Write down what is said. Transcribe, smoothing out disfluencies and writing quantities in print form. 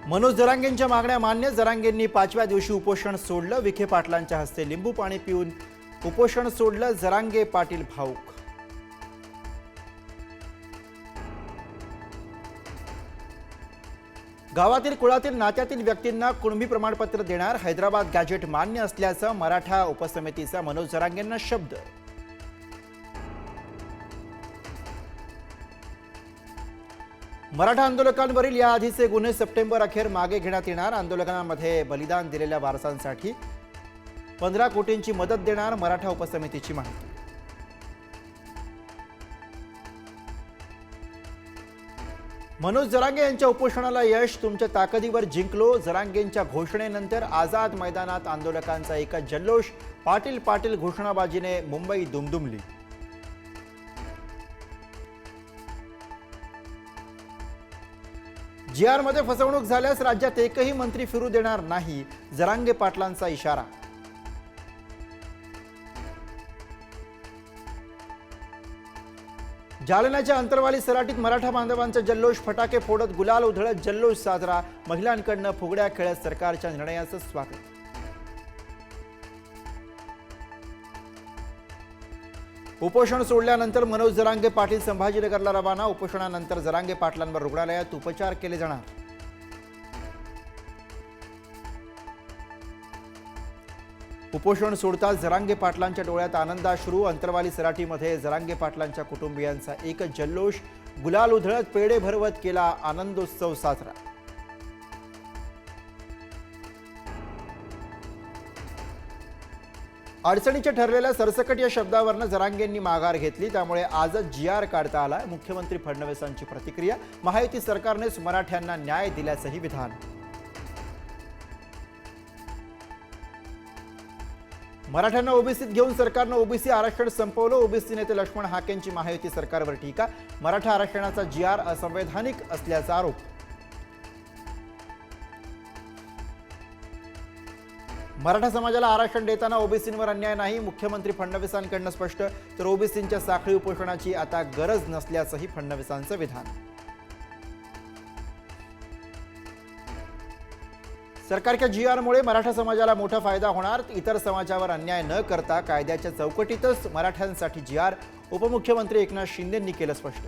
मनोज जरांगेंच्या मागण्या मान्य. जरांगेंनी 5व्या दिवशी उपोषण सोडलं. विखे पाटलांच्या हस्ते लिंबू पाणी पिऊन उपोषण सोडलं. जरांगे पाटील भाऊक. गावातील कुळातील नात्यातील व्यक्तींना कुणबी प्रमाणपत्र देणार. हैदराबाद गॅजेट मान्य असल्याचं मराठा उपसमितीचा मनोज जरांगेंना शब्द. मराठा आंदोलकांवरील याआधीचे गुन्हे सप्टेंबर अखेर मागे घेण्यात येणार. आंदोलनामध्ये बलिदान दिलेल्या वारसांसाठी 15 कोटींची मदत देणार. मराठा उपसमितीची माहिती. मनोज जरांगे यांच्या उपोषणाला यश. तुमच्या ताकदीवर जिंकलो. जरांगेंच्या घोषणेनंतर आझाद मैदानात आंदोलकांचा एका जल्लोष. पाटील पाटील घोषणाबाजीने मुंबई दुमदुमली. GR मध्ये फसवणूक झाल्यास राज्यात एकही मंत्री फिरू देणार नाही. जरांगे पाटलांचा इशारा. जालन्याच्या अंतरवाली सराटीत मराठा बांधवांचा जल्लोष. फटाके फोडत गुलाल उधळत जल्लोष साजरा. महिलांकडनं फुगड्या खेळत सरकारच्या निर्णयाचं स्वागत. उपोषण सोडल्यानंतर मनोज जरांगे पाटील संभाजीनगरला रवाना. उपोषणानंतर जरांगे पाटलांवर रुग्णालयात उपचार केले जाणार. उपोषण सोडताच जरांगे पाटलांच्या डोळ्यात आनंदाश्रू. अंतरवाली सराटीमध्ये जरांगे पाटलांच्या कुटुंबियांचा एकच जल्लोष. गुलाल उधळत पेढे भरवत केला आनंदोत्सव साजरा. अडचणीच्या ठरलेल्या सरसकट या शब्दावरनं जरांगेंनी माघार घेतली. त्यामुळे आजच GR काढता आला. मुख्यमंत्री फडणवीसांची प्रतिक्रिया. महायुती सरकारनेच मराठ्यांना न्याय दिल्याचंही विधान. मराठ्यांना ओबीसीत घेऊन सरकारनं ओबीसी आरक्षण संपवलं. ओबीसी नेते लक्ष्मण हाकेंची महायुती सरकारवर टीका. मराठा आरक्षणाचा GR असंवैधानिक असल्याचा आरोप. मराठा समाजाला आरक्षण देताना ओबीसींवर अन्याय नाही. मुख्यमंत्री फडणवीसांकडनं स्पष्ट. तर ओबीसींच्या साखळी उपोषणाची आता गरज नसल्याचंही फडणवीसांचं विधान. सरकारच्या GR मुळे मराठा समाजाला मोठा फायदा होणार. इतर समाजावर अन्याय न करता कायद्याच्या चौकटीतच मराठ्यांसाठी GR. उपमुख्यमंत्री एकनाथ शिंदेंनी केलं स्पष्ट.